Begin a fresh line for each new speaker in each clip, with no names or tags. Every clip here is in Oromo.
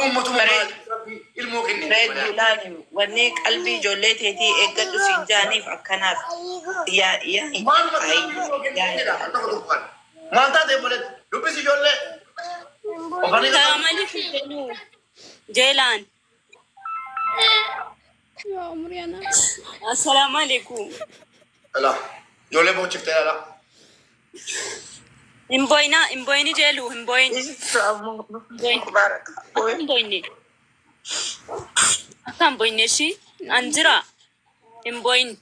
أمة مال ربي الموكن
رجلان ونيك قلبي جولتي تي إجد سنجاني فكناف يا
ما أنت تقول لبس جولة
السلام عليكم جيلان
يا عمري أنا
السلام عليكم
لا جولة بوش شفتها لا
إمبويني جيلو إمبوين
مبارك
إمبويني أكم بويني شي أنجرا إمبوين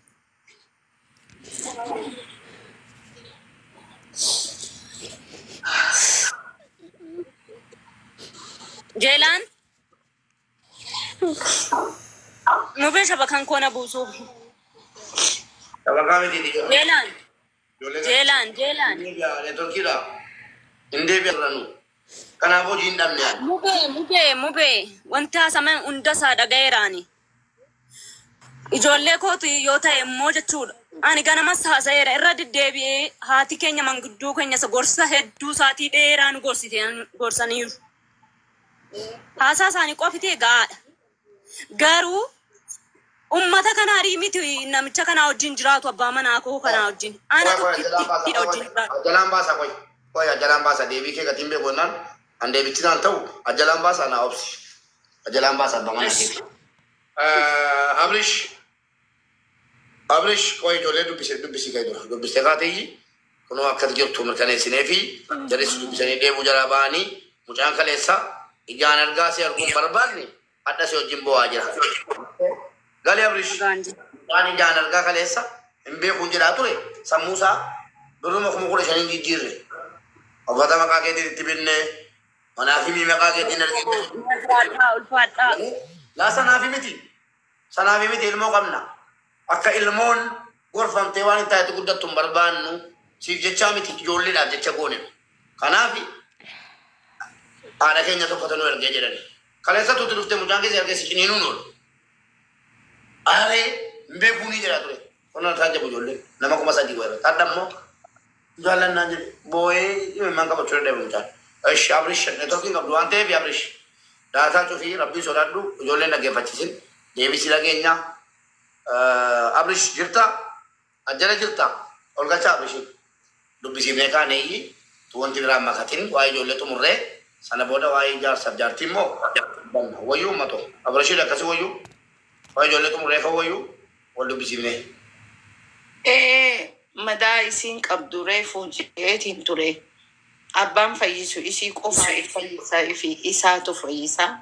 جيلان مبين شبكان كونا بوسو
شبكان دي
جيلان جيلان
إندي تركي لا إندي بيرانو كان أبو جين دمنيان
مبين وانتا سمن اندسا دغيراني ijoollee kootu yoo ta'e immoo jechuudha ani ganama saasayeera irra deddeebi'ee haati keenya manguddoo keenya gorsa hedduu saatii dheeraan gorsaniiru haasaa isaanii qofitee gaadha garuu ummata kanaa miti namicha kanaa wajjin jiraatu abbaa manaa koo kanaa wajjin ana tokkitti wajjin
ajalaan baasa koy ajalaan baasa deebii kee gatiin beekonaan an deebichinaan ta'u ajalaan baasa naa obsi ajalaan baasa abbaa manaa keeti أبرش كوي جولة دبسي كايدور دبسي كاتي كنوا أكثر جرب تومر كناه سنافي جالس دبسي ده مجرباني مجان كلاسا إجان أرجاسي أركون برباني أدا سو جيمبو أجرا قال يا أبرش أنا إجان أرجا كلاسا إمبي كونجراتوري سموسا برو مخمو شانين جيجير أبغى ما كاكي تبينه منافي مي ما كاكي تنرجع لا سنافي متي المو قمنا akka ilmoon gorfamtee waan hin taate guddattu barbaannu siif jecha miti ijoolleedhaaf jecha goone kanaaf haadha keenya tokko tanuu ergee jedhani kaleessatu itti dhuftee mucaan keessa ergee si ciniinuun oolu aaree hin beekuunii jedhaa ture qonnaan isaan jabu ijoollee nama kuma sadii wayirra adda immoo jaallannaan jedhe boo'ee himimmaan qabachuu danda'e mucaan ishi abrish neetworkiin qabdu waan ta'eef abrish daataa cufii rabbii sodaadhu ijoolleen dhaggeeffachiisin deebisii dhageenyaa أبرش جرتا أجرا جرتا أولغا چا أبرش دبسي ميكا نيجي توان تبرا مكاتين واي جولة تمرة سنة بودا واي جار سب جار تيمو ويو ماتو أبرش لا كسي ويو واي جولة تمرة كويو ودبسي مي
مدا إسين كابدوري فوجيتين توري أبام فايسو إسي كوفا إفايسا إفي إساتو فايسا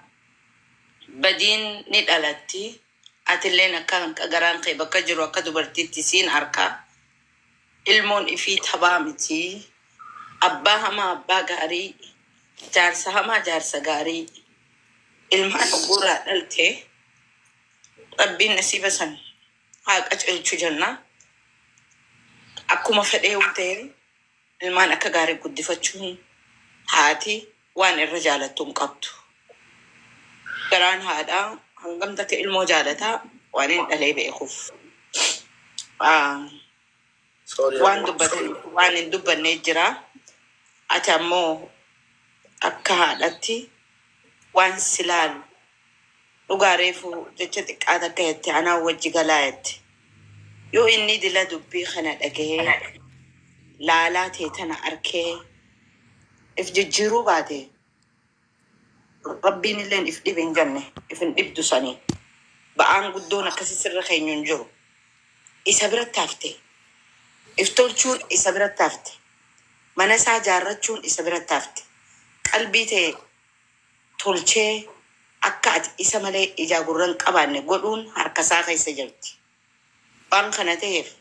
بدين ندالتي أتلنا كان كجران قي بكجر وكدبر تتسين أركا المون إفي تبامتي أباها ما أبا غاري جارسها ما جارس غاري المان أقورا ألتي ربي نسيب سن هاك أجل شجرنا أكو ما فديه وتيري المان أكغاري قد فتشون هاتي وان الرجال تمقبتو جران هذا هنقم تك المجالة وانين عليه بيخوف وان دب النجرة أتمو أكهالتي وان سلال وقاريفو جتك هذا كيت أنا وجه قلايت يو إني دلا دبي خنا أكيه لا تيتنا أركي إفججرو بعدين ربي نلين إفدي بين جنة إفن إبدو سني بقى قدونا كسي سر خين ينجو إسابرت تافتي إفتول شون إسابرت تافتي مناسا جارت شون إسابرت تافتي قلبي تي تولشي أكاد إسامالي إجا قرن قباني قدون هركسا خي سجلتي بان خناتيف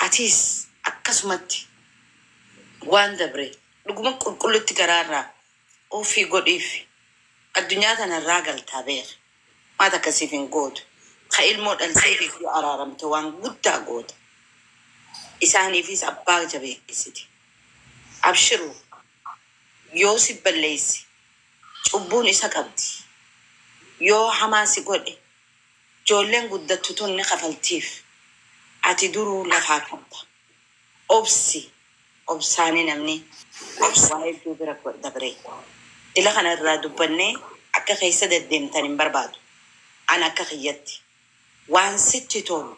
أتيس أكسمتي وان دبري لقمان كل تقرارا أو في قد إفي الدنيا تنا الراجل تابير ما تكسيفين جود خيل مود السيف في أرارم توان جدا جود إساني في سباق جبي إسدي أبشروا يوسف بليسي تبون إسكابتي يو حماسي قولي جولين جدا تتون خفلتيف أتدوروا لفاكمتا أبساني نمني واحد دوبرك دبري إلا خنا الرادو بني akka keessa deddeemtan hin barbaadu. An akka kiyyatti waan sitti tolu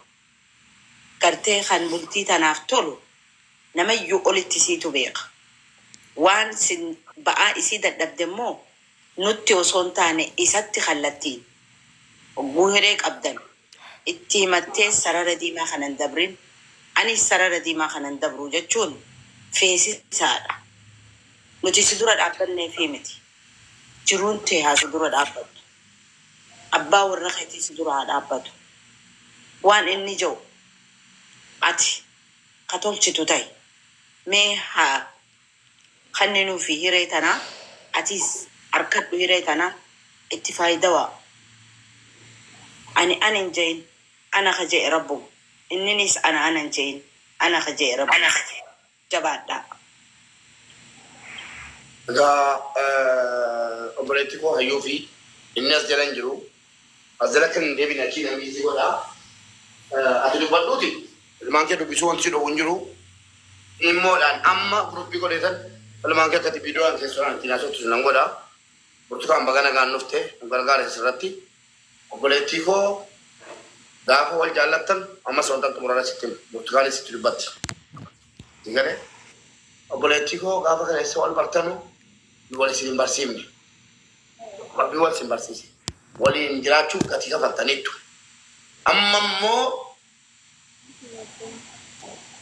gartee kan bultii tanaaf tolu namayyuu olitti siitu beeka. Waan sin ba'aa isii dadhabde immoo nutti osoo hin taane isatti kallattiin ogguu hiree qabdan itti himattee sarara diimaa kanan dabrin anis sarara diimaa kanan dabru jechuun feesisaadha. Nuti si dura dhaabbannee fi miti. Jiruun tee haa si dura dhaabbatu. Abbaa warra keetii si dura haa dhaabbatu. Waan inni jiru ati katolchitu ta'i. Mee haa kanninuu fi hiree tanaa atis harkadhu hiree tanaa itti faayidawaa. Ani anin jain ana kaje rabbu. Inninis ana anan jain ana kaje rabbu. Jabaadha.
obboleetti koo hayyuu fi inni as jala hin jiru. As jala kan hin deebine achi namni si godha. Ati dubbadhuuti ilmaan kee dubbisuu wanti si dhowwu hin jiru. Dhimmoodhaan amma gurupbii godheetan ilmaan kee akkati viidiyoodhaan keessumaan ittiin haasoftu nan godha. Burtukaan bagana gaannufte nu gargaara asirratti. Obboleettii koo gaafa wal jaallattan ammas wanta xumurara sitti burtukaanis sitti dubbatti. Digale obboleettii koo gaafa kaleessa wal bartanu wal isin hin barsiifne. Rabbi wal isin barsiise. Waliin jiraachuu gatii kafaltaniittu. Amma immoo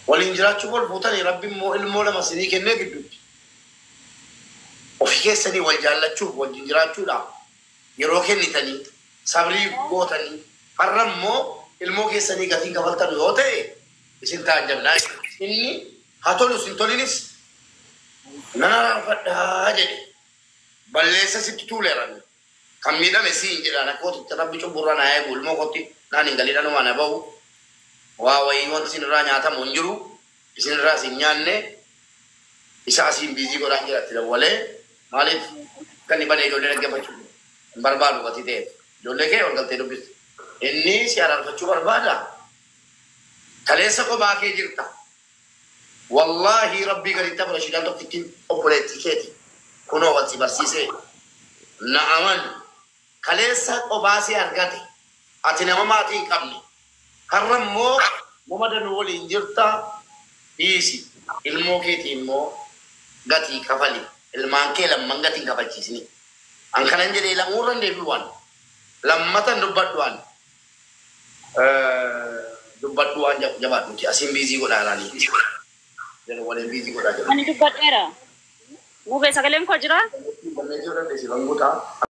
waliin jiraachuu wal fuutanii Rabbi immoo ilmoo lama sinii kennee gidduutti. Ofii keessanii wal jaallachuuf waliin jiraachuudhaaf yeroo kennitanii sabrii gootanii har'a immoo ilmoo keessanii gatii kafaltan yoo ta'e isin taajjabnaa. Inni haa tolu isin tolinis nana fadhaa jedhe balleessa sitti tuuleeran kan miidhame siin jedhaan akka otitti Rabbi cubburra naa eegu ilmoo kotti naan hin galiidhaan waan ba'u waa wayii wanti isin irraa nyaatamu hin jiru isin irraa isin nyaanne isa asiin biizii godhaan jedhatti dawwalee maaliif kan ibadee ijoollee dhaggeeffachuu hin barbaadu gatii ta'eef ijoollee kee ol galtee dubbistu inni si araarfachuu barbaada kaleessa kophaa kee jirta wallahi Rabbii gaditti amala shidaan tokkittiin obboleettii keeti kunoo wanti barsiisee na'aman kaleessa kophaa si argate ati nama maatii hin qabne har'a immoo mumadanuu waliin jirta dhiisi ilmoo keetii immoo gatii kafali ilmaan kee lamman gatiin kafalchiisni an kanan jedhee lamuurran deebi'uwwan lammatan dubbadhuwwan jabaadhuuti asiin biizii godhaaranii jedhu waliin biizii godhaa jedhu.
Ani dubbadheera. Mubee sagaleen koo jira?
Balleessuu dandeessi banguutaa.